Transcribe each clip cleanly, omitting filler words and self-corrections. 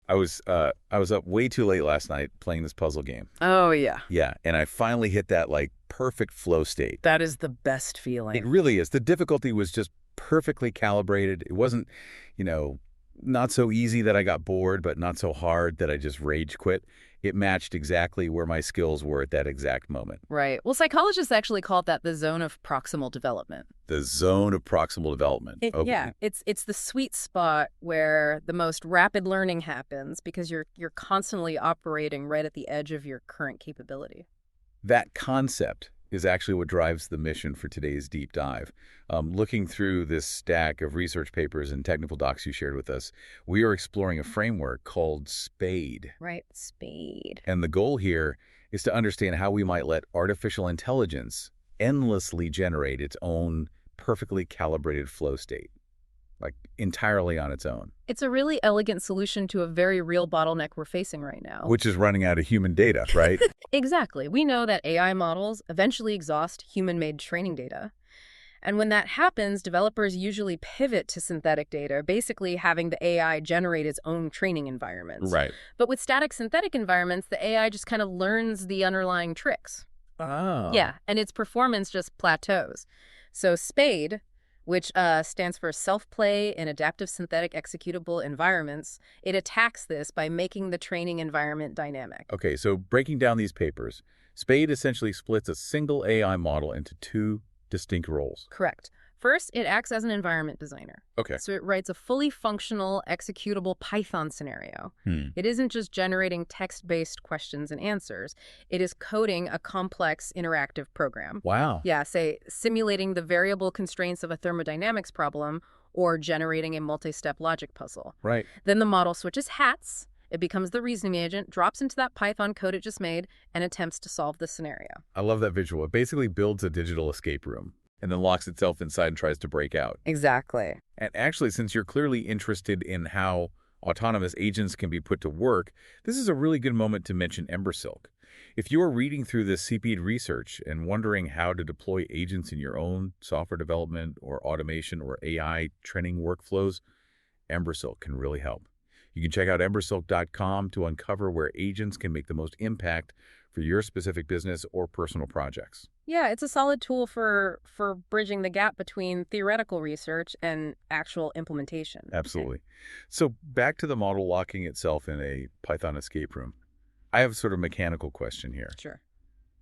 I was up way too late last night playing this puzzle game. Oh, yeah. Yeah, and I finally hit that like perfect flow state. That is the best It feeling. really is. The difficulty was just perfectly calibrated. It wasn't, you know, not so easy that I got bored, but not so hard that I just rage quit. It matched exactly where my skills were at that exact moment. Right. Well, psychologists actually call that the zone of proximal development. The zone of proximal development. Yeah, it's the sweet spot where the most rapid learning happens because you're constantly operating right at the edge of your current capability. That concept is actually what drives the mission for today's deep dive. Looking through this stack of research papers and technical docs you shared with us, we are exploring a framework called SPADE. Right, SPADE. And the goal here is to understand how we might let artificial intelligence endlessly generate its own perfectly calibrated flow state, like entirely on its own. It's a really elegant solution to a very real bottleneck we're facing right now. Which is running out of human data, right? Exactly. We know that AI models eventually exhaust human-made training data. And when that happens, developers usually pivot to synthetic data, basically having the AI generate its own training environments. Right. But with static synthetic environments, the AI just kind of learns the underlying tricks. Oh. Yeah, and its performance just plateaus. So SPADE, which stands for Self-Play in Adaptive Synthetic Executable Environments, it attacks this by making the training environment dynamic. Okay, so breaking down these papers, SPADE essentially splits a single AI model into two distinct roles. Correct. First, it acts as an environment designer. Okay. So it writes a fully functional, executable Python scenario. It isn't just generating text-based questions and answers. It is coding a complex interactive program. Wow. Yeah, say, simulating the variable constraints of a thermodynamics problem or generating a multi-step logic puzzle. Right. Then the model switches hats. It becomes the reasoning agent, drops into that Python code it just made, and attempts to solve the scenario. I love that visual. It basically builds a digital escape room and then locks itself inside and tries to break out. Exactly. And actually, since you're clearly interested in how autonomous agents can be put to work, this is a really good moment to mention EmberSilk. If you are reading through this CP'd research and wondering how to deploy agents in your own software development or automation or AI training workflows, EmberSilk can really help. You can check out embersilk.com to uncover where agents can make the most impact for your specific business or personal projects. Yeah, it's a solid tool for bridging the gap between theoretical research and actual implementation. Absolutely. So back to the model locking itself in a Python escape room. I have sort of a mechanical question here. Sure.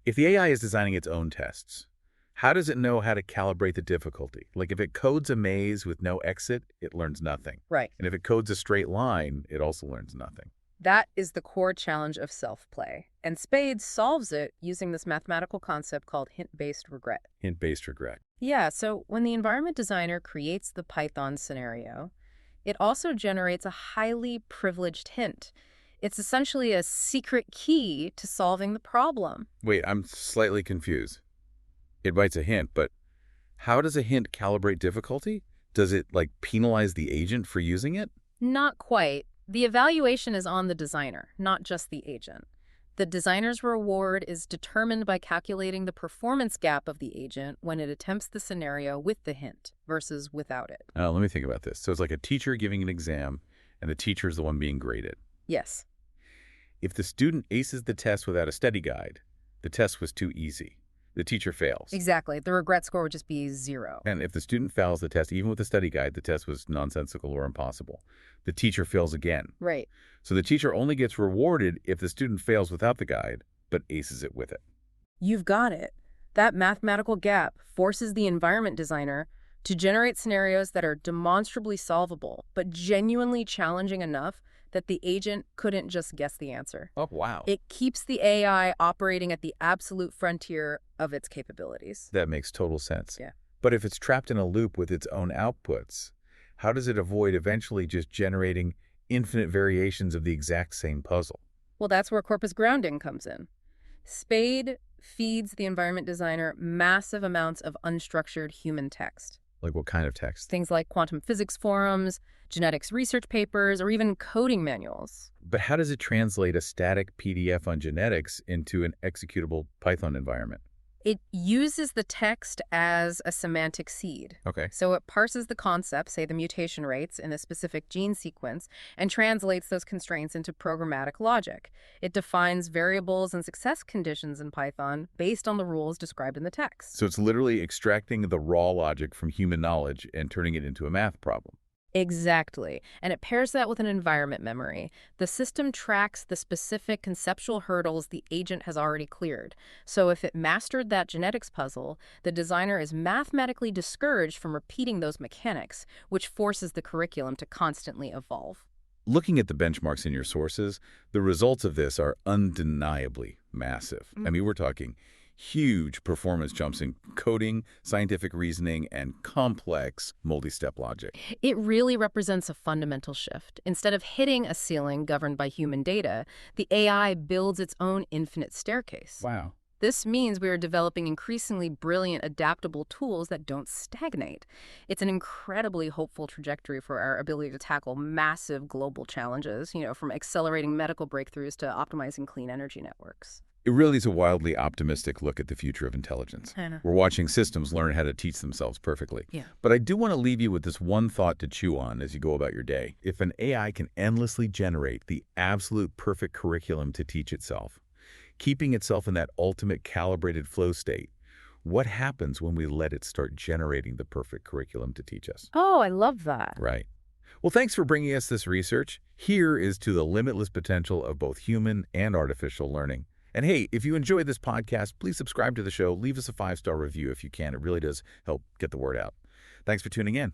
If the AI is designing its own tests, how does it know how to calibrate the difficulty? Like if it codes a maze with no exit, it learns nothing. Right. And if it codes a straight line, it also learns nothing. That is the core challenge of self-play. And SPADE solves it using this mathematical concept called hint-based regret. Hint-based regret. Yeah, so when the environment designer creates the Python scenario, it also generates a highly privileged hint. It's essentially a secret key to solving the problem. Wait, I'm slightly confused. It writes a hint, but how does a hint calibrate difficulty? Does it, like, penalize the agent for using it? Not quite. The evaluation is on the designer, not just the agent. The designer's reward is determined by calculating the performance gap of the agent when it attempts the scenario with the hint versus without it. Let me think about this. So it's like a teacher giving an exam, and the teacher is the one being graded. Yes. If the student aces the test without a study guide, the test was too easy. The teacher fails. Exactly. The regret score would just be 0. And if the student fails the test, even with a study guide, the test was nonsensical or impossible. The teacher fails again. Right. So the teacher only gets rewarded if the student fails without the guide, but aces it with it. You've got it. That mathematical gap forces the environment designer to generate scenarios that are demonstrably solvable, but genuinely challenging enough that the agent couldn't just guess the answer. Oh, wow. It keeps the AI operating at the absolute frontier of its capabilities. That makes total sense. Yeah. But if it's trapped in a loop with its own outputs, how does it avoid eventually just generating infinite variations of the exact same puzzle? Well, that's where corpus grounding comes in. SPADE feeds the environment designer massive amounts of unstructured human text. Like what kind of text? Things like quantum physics forums, genetics research papers, or even coding manuals. But how does it translate a static PDF on genetics into an executable Python environment? It uses the text as a semantic seed. Okay. So it parses the concept, say the mutation rates in a specific gene sequence, and translates those constraints into programmatic logic. It defines variables and success conditions in Python based on the rules described in the text. So it's literally extracting the raw logic from human knowledge and turning it into a math problem. Exactly. And it pairs that with an environment memory. The system tracks the specific conceptual hurdles the agent has already cleared. So if it mastered that genetics puzzle, the designer is mathematically discouraged from repeating those mechanics, which forces the curriculum to constantly evolve. Looking at the benchmarks in your sources, the results of this are undeniably massive. I mean, we're talking huge performance jumps in coding, scientific reasoning, and complex multi-step logic. It really represents a fundamental shift. Instead of hitting a ceiling governed by human data, the AI builds its own infinite staircase. Wow. This means we are developing increasingly brilliant, adaptable tools that don't stagnate. It's an incredibly hopeful trajectory for our ability to tackle massive global challenges, from accelerating medical breakthroughs to optimizing clean energy networks. It really is a wildly optimistic look at the future of intelligence. I know. We're watching systems learn how to teach themselves perfectly. Yeah. But I do want to leave you with this one thought to chew on as you go about your day. If an AI can endlessly generate the absolute perfect curriculum to teach itself, keeping itself in that ultimate calibrated flow state, what happens when we let it start generating the perfect curriculum to teach us? Oh, I love that. Right. Well, thanks for bringing us this research. Here is to the limitless potential of both human and artificial learning. And hey, if you enjoyed this podcast, please subscribe to the show. Leave us a 5-star review if you can. It really does help get the word out. Thanks for tuning in.